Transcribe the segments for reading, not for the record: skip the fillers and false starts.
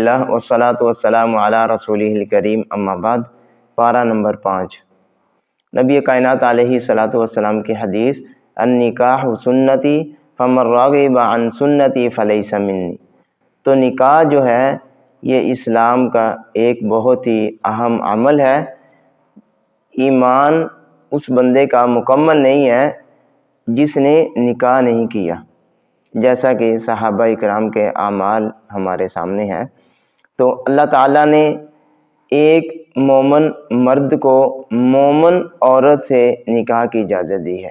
اللہ والصلاۃ والسلام علی رسولہ الکریم، اما بعد۔ پارہ نمبر 5، نبی کائنات علیہ الصلاۃ والسلام کی حدیث، النکاح سنتی فمن راغب عن سنتی فلیس منی۔ تو نکاح جو ہے یہ اسلام کا ایک بہت ہی اہم عمل ہے۔ ایمان اس بندے کا مکمل نہیں ہے جس نے نکاح نہیں کیا، جیسا کہ صحابہ اکرام کے اعمال ہمارے سامنے ہیں۔ تو اللہ تعالیٰ نے ایک مومن مرد کو مومن عورت سے نکاح کی اجازت دی ہے۔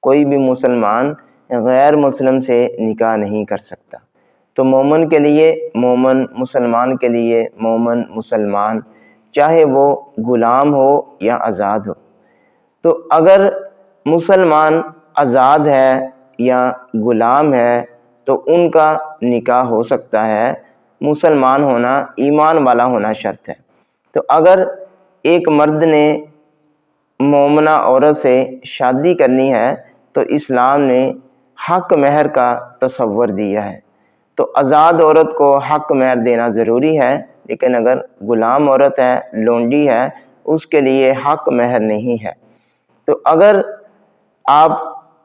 کوئی بھی مسلمان غیر مسلم سے نکاح نہیں کر سکتا۔ تو مومن کے لیے مومن، مسلمان کے لیے مومن مسلمان، چاہے وہ غلام ہو یا آزاد ہو۔ تو اگر مسلمان آزاد ہے یا غلام ہے تو ان کا نکاح ہو سکتا ہے۔ مسلمان ہونا، ایمان والا ہونا شرط ہے۔ تو اگر ایک مرد نے مومنہ عورت سے شادی کرنی ہے تو اسلام نے حق مہر کا تصور دیا ہے۔ تو آزاد عورت کو حق مہر دینا ضروری ہے، لیکن اگر غلام عورت ہے، لونڈی ہے، اس کے لیے حق مہر نہیں ہے۔ تو اگر آپ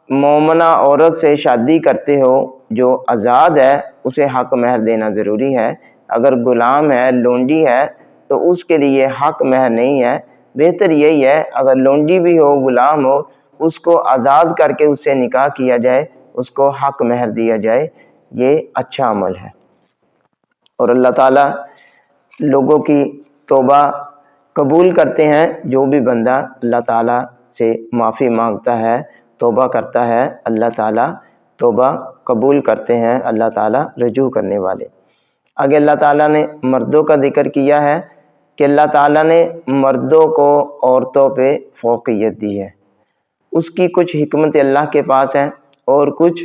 مومنہ عورت سے شادی کرتے ہو جو آزاد ہے، اسے حق مہر دینا ضروری ہے۔ اگر غلام ہے، لونڈی ہے، تو اس کے لیے حق مہر نہیں ہے۔ بہتر یہی ہے اگر لونڈی بھی ہو، غلام ہو، اس کو آزاد کر کے اس سے نکاح کیا جائے، اس کو حق مہر دیا جائے، یہ اچھا عمل ہے۔ اور اللہ تعالیٰ لوگوں کی توبہ قبول کرتے ہیں۔ جو بھی بندہ اللہ تعالیٰ سے معافی مانگتا ہے، توبہ کرتا ہے، اللہ تعالیٰ توبہ قبول کرتے ہیں، اللہ تعالیٰ رجوع کرنے والے۔ آگے اللہ تعالیٰ نے مردوں کا ذکر کیا ہے کہ اللہ تعالیٰ نے مردوں کو عورتوں پہ فوقیت دی ہے۔ اس کی کچھ حکمت اللہ کے پاس ہے، اور کچھ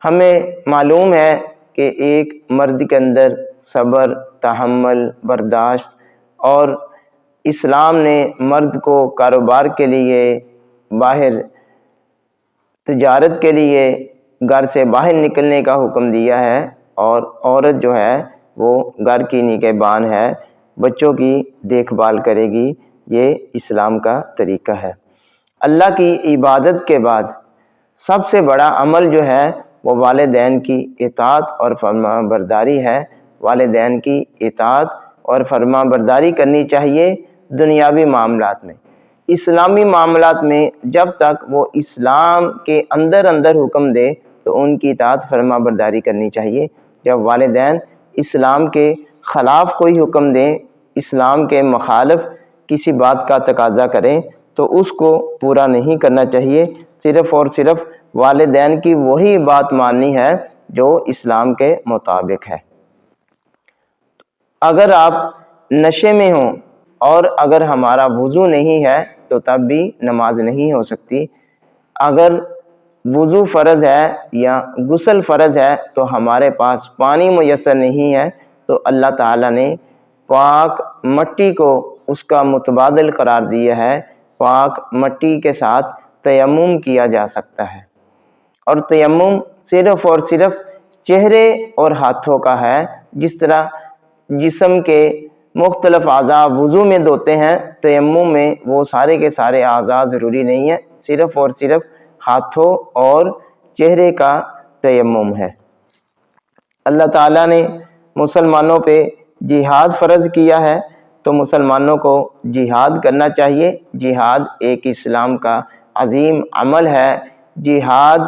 ہمیں معلوم ہے کہ ایک مرد کے اندر صبر، تحمل، برداشت، اور اسلام نے مرد کو کاروبار کے لیے، باہر تجارت کے لیے گھر سے باہر نکلنے کا حکم دیا ہے، اور عورت جو ہے وہ گھر کی نگہبان ہے، بچوں کی دیکھ بھال کرے گی۔ یہ اسلام کا طریقہ ہے۔ اللہ کی عبادت کے بعد سب سے بڑا عمل جو ہے وہ والدین کی اطاعت اور فرما برداری ہے۔ والدین کی اطاعت اور فرما برداری کرنی چاہیے دنیاوی معاملات میں۔ اسلامی معاملات میں جب تک وہ اسلام کے اندر حکم دے تو ان کی اطاعت فرما برداری کرنی چاہیے۔ جب والدین اسلام کے خلاف کوئی حکم دیں، اسلام کے مخالف کسی بات کا تقاضا کریں، تو اس کو پورا نہیں کرنا چاہیے۔ صرف اور صرف والدین کی وہی بات ماننی ہے جو اسلام کے مطابق ہے۔ اگر آپ نشے میں ہوں اور اگر ہمارا وضو نہیں ہے تو تب بھی نماز نہیں ہو سکتی۔ اگر وضو فرض ہے یا غسل فرض ہے تو ہمارے پاس پانی میسر نہیں ہے، تو اللہ تعالیٰ نے پاک مٹی کو اس کا متبادل قرار دیا ہے۔ پاک مٹی کے ساتھ تیمم کیا جا سکتا ہے، اور تیمم صرف اور صرف چہرے اور ہاتھوں کا ہے۔ جس طرح جسم کے مختلف اعضاء وضو میں دھوتے ہیں، تیمم میں وہ سارے کے سارے اعضاء ضروری نہیں ہے، صرف اور صرف ہاتھوں اور چہرے کا تیمم ہے۔ اللہ تعالیٰ نے مسلمانوں پہ جہاد فرض کیا ہے، تو مسلمانوں کو جہاد کرنا چاہیے۔ جہاد ایک اسلام کا عظیم عمل ہے۔ جہاد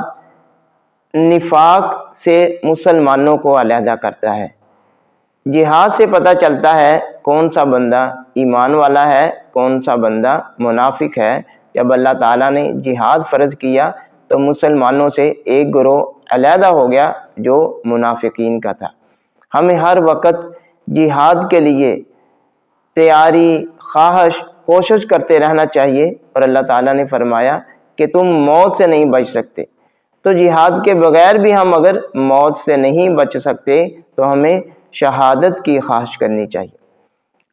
نفاق سے مسلمانوں کو علیحدہ کرتا ہے۔ جہاد سے پتہ چلتا ہے کون سا بندہ ایمان والا ہے، کون سا بندہ منافق ہے۔ جب اللہ تعالیٰ نے جہاد فرض کیا تو مسلمانوں سے ایک گروہ علیحدہ ہو گیا جو منافقین کا تھا۔ ہمیں ہر وقت جہاد کے لیے تیاری، خواہش، کوشش کرتے رہنا چاہیے، اور اللہ تعالیٰ نے فرمایا کہ تم موت سے نہیں بچ سکتے۔ تو جہاد کے بغیر بھی ہم اگر موت سے نہیں بچ سکتے تو ہمیں شہادت کی خواہش کرنی چاہیے۔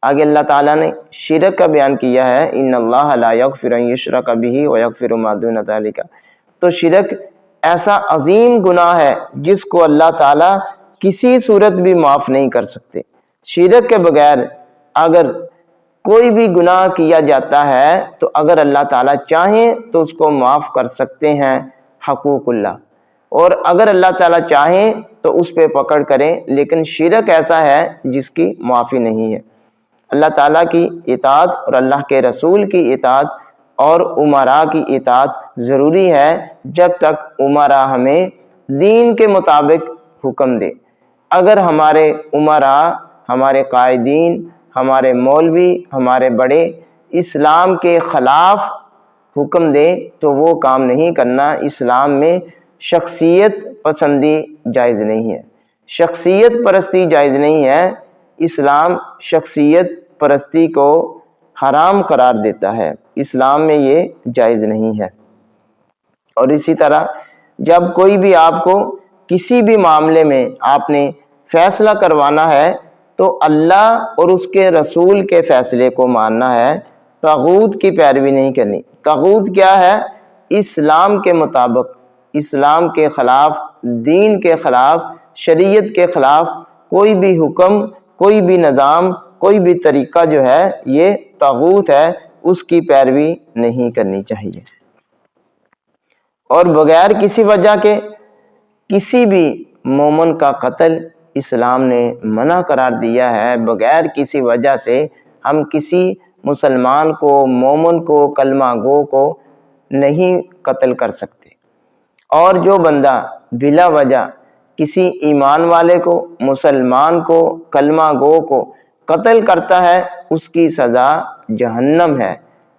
آگے اللہ تعالیٰ نے شرک کا بیان کیا ہے، ان اللہ لا یغفر ان یشرک بہ ویغفر ما دون ذلک۔ تو شرک ایسا عظیم گناہ ہے جس کو اللہ تعالیٰ کسی صورت بھی معاف نہیں کر سکتے۔ شرک کے بغیر اگر کوئی بھی گناہ کیا جاتا ہے تو اگر اللہ تعالیٰ چاہیں تو اس کو معاف کر سکتے ہیں، حقوق اللہ، اور اگر اللہ تعالیٰ چاہیں تو اس پہ پکڑ کریں، لیکن شرک ایسا ہے جس کی معافی نہیں ہے۔ اللہ تعالیٰ کی اطاعت اور اللہ کے رسول کی اطاعت اور امراء کی اطاعت ضروری ہے جب تک امراء ہمیں دین کے مطابق حکم دے۔ اگر ہمارے امراء، ہمارے قائدین، ہمارے مولوی، ہمارے بڑے اسلام کے خلاف حکم دے تو وہ کام نہیں کرنا۔ اسلام میں شخصیت پسندی جائز نہیں ہے، شخصیت پرستی جائز نہیں ہے۔ اسلام شخصیت پرستی کو حرام قرار دیتا ہے، اسلام میں یہ جائز نہیں ہے۔ اور اسی طرح جب کوئی بھی آپ کو کسی بھی معاملے میں آپ نے فیصلہ کروانا ہے تو اللہ اور اس کے رسول کے فیصلے کو ماننا ہے، طاغوت کی پیروی نہیں کرنی۔ طاغوت کیا ہے؟ اسلام کے مطابق، اسلام کے خلاف، دین کے خلاف، شریعت کے خلاف کوئی بھی حکم، کوئی بھی نظام، کوئی بھی طریقہ جو ہے یہ طاغوت ہے، اس کی پیروی نہیں کرنی چاہیے۔ اور بغیر کسی وجہ کے کسی بھی مومن کا قتل اسلام نے منع قرار دیا ہے۔ بغیر کسی وجہ سے ہم کسی مسلمان کو، مومن کو، کلمہ گو کو نہیں قتل کر سکتے۔ اور جو بندہ بلا وجہ کسی ایمان والے کو، مسلمان کو، کلمہ گو کو قتل کرتا ہے اس کی سزا جہنم ہے۔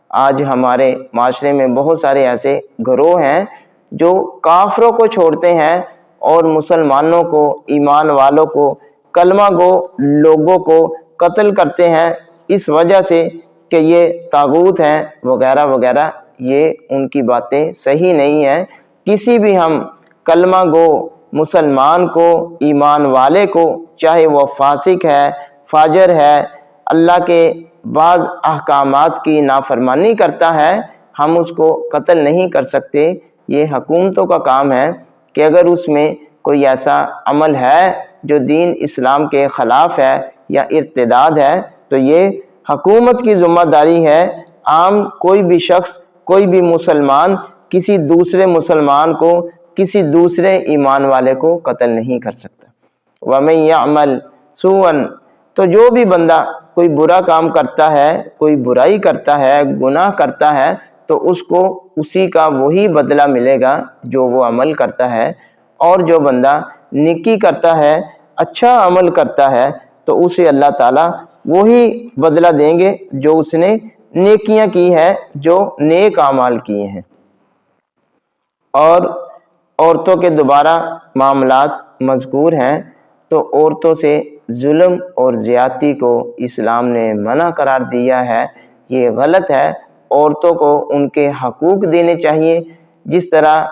آج ہمارے معاشرے میں بہت سارے ایسے گروہ ہیں جو کافروں کو چھوڑتے ہیں اور مسلمانوں کو، ایمان والوں کو، کلمہ گو لوگوں کو قتل کرتے ہیں اس وجہ سے کہ یہ طاغوت ہیں وغیرہ وغیرہ۔ یہ ان کی باتیں صحیح نہیں ہیں۔ کسی بھی ہم کلمہ گو مسلمان کو، ایمان والے کو، چاہے وہ فاسق ہے، فاجر ہے، اللہ کے بعض احکامات کی نافرمانی کرتا ہے، ہم اس کو قتل نہیں کر سکتے۔ یہ حکومتوں کا کام ہے کہ اگر اس میں کوئی ایسا عمل ہے جو دین اسلام کے خلاف ہے یا ارتداد ہے تو یہ حکومت کی ذمہ داری ہے۔ عام کوئی بھی شخص، کوئی بھی مسلمان کسی دوسرے مسلمان کو، کسی دوسرے ایمان والے کو قتل نہیں کر سکتا۔ وَمَن يَعْمَلْ سُوءًا، تو جو بھی بندہ کوئی برا کام کرتا ہے، کوئی برائی کرتا ہے، گناہ کرتا ہے تو اس کو اسی کا وہی بدلہ ملے گا جو وہ عمل کرتا ہے۔ اور جو بندہ نیکی کرتا ہے، اچھا عمل کرتا ہے تو اسے اللہ تعالیٰ وہی بدلہ دیں گے جو اس نے نیکیاں کی ہے، جو نیک اعمال کیے ہیں۔ اور عورتوں کے دوبارہ معاملات مذکور ہیں تو عورتوں سے ظلم اور زیادتی کو اسلام نے منع قرار دیا ہے۔ یہ غلط ہے۔ عورتوں کو ان کے حقوق دینے چاہیے، جس طرح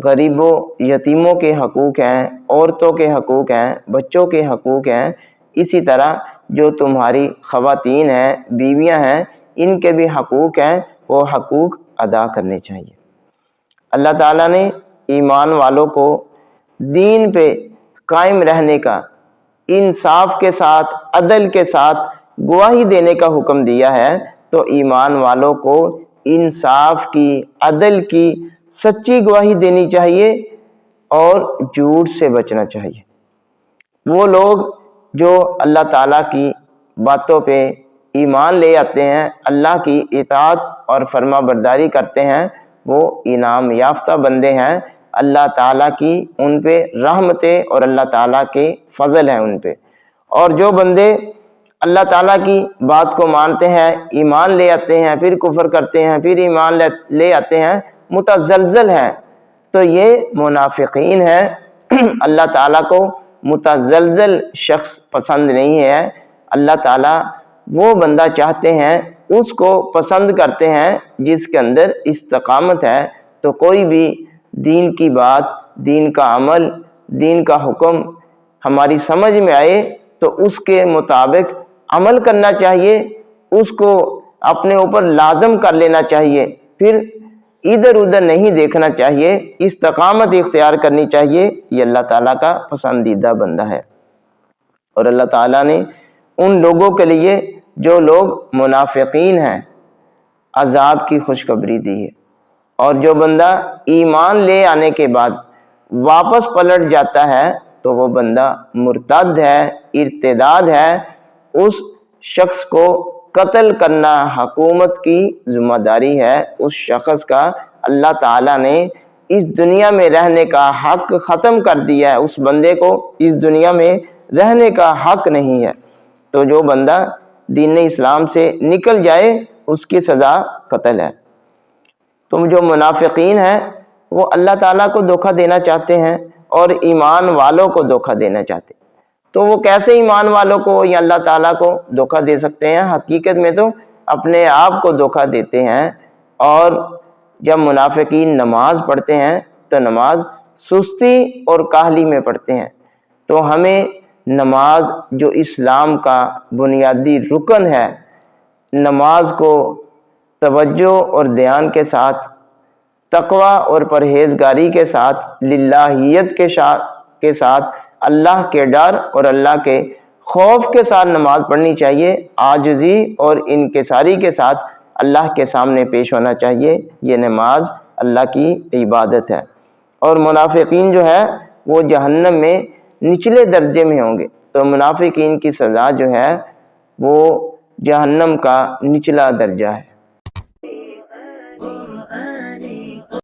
غریبوں، یتیموں کے حقوق ہیں، عورتوں کے حقوق ہیں، بچوں کے حقوق ہیں، اسی طرح جو تمہاری خواتین ہیں، بیویاں ہیں، ان کے بھی حقوق ہیں، وہ حقوق ادا کرنے چاہیے۔ اللہ تعالیٰ نے ایمان والوں کو دین پہ قائم رہنے کا، انصاف کے ساتھ، عدل کے ساتھ گواہی دینے کا حکم دیا ہے، تو ایمان والوں کو انصاف کی، عدل کی، سچی گواہی دینی چاہیے اور جھوٹ سے بچنا چاہیے۔ وہ لوگ جو اللہ تعالیٰ کی باتوں پہ ایمان لے آتے ہیں، اللہ کی اطاعت اور فرما برداری کرتے ہیں، وہ انعام یافتہ بندے ہیں۔ اللہ تعالیٰ کی ان پہ رحمتیں اور اللہ تعالیٰ کے فضل ہیں ان پہ۔ اور جو بندے اللہ تعالیٰ کی بات کو مانتے ہیں، ایمان لے آتے ہیں، پھر کفر کرتے ہیں، پھر ایمان لے آتے ہیں، متزلزل ہیں، تو یہ منافقین ہیں۔ اللہ تعالیٰ کو متزلزل شخص پسند نہیں ہے۔ اللہ تعالیٰ وہ بندہ چاہتے ہیں، اس کو پسند کرتے ہیں جس کے اندر استقامت ہے۔ تو کوئی بھی دین کی بات، دین کا عمل، دین کا حکم ہماری سمجھ میں آئے تو اس کے مطابق عمل کرنا چاہیے، اس کو اپنے اوپر لازم کر لینا چاہیے، پھر ادھر ادھر نہیں دیکھنا چاہیے، استقامت اختیار کرنی چاہیے۔ یہ اللہ تعالیٰ کا پسندیدہ بندہ ہے۔ اور اللہ تعالیٰ نے ان لوگوں کے لیے جو لوگ منافقین ہیں عذاب کی خوشخبری دی ہے۔ اور جو بندہ ایمان لے آنے کے بعد واپس پلٹ جاتا ہے تو وہ بندہ مرتد ہے، ارتداد ہے، اس شخص کو قتل کرنا حکومت کی ذمہ داری ہے۔ اس شخص کا اللہ تعالیٰ نے اس دنیا میں رہنے کا حق ختم کر دیا ہے، اس بندے کو اس دنیا میں رہنے کا حق نہیں ہے۔ تو جو بندہ دین اسلام سے نکل جائے اس کی سزا قتل ہے۔ تو جو منافقین ہیں وہ اللہ تعالیٰ کو دھوکہ دینا چاہتے ہیں اور ایمان والوں کو دھوکہ دینا چاہتے ہیں۔ تو وہ کیسے ایمان والوں کو یا اللہ تعالیٰ کو دھوکہ دے سکتے ہیں؟ حقیقت میں تو اپنے آپ کو دھوکہ دیتے ہیں۔ اور جب منافقین نماز پڑھتے ہیں تو نماز سستی اور کاہلی میں پڑھتے ہیں۔ تو ہمیں نماز جو اسلام کا بنیادی رکن ہے، نماز کو توجہ اور دھیان کے ساتھ، تقوی اور پرہیزگاری کے ساتھ، للہیت کے ساتھ، اللہ کے ڈر اور اللہ کے خوف کے ساتھ نماز پڑھنی چاہیے، عاجزی اور انکساری کے ساتھ اللہ کے سامنے پیش ہونا چاہیے۔ یہ نماز اللہ کی عبادت ہے۔ اور منافقین جو ہے وہ جہنم میں نچلے درجے میں ہوں گے۔ تو منافقین کی سزا جو ہے وہ جہنم کا نچلا درجہ ہے۔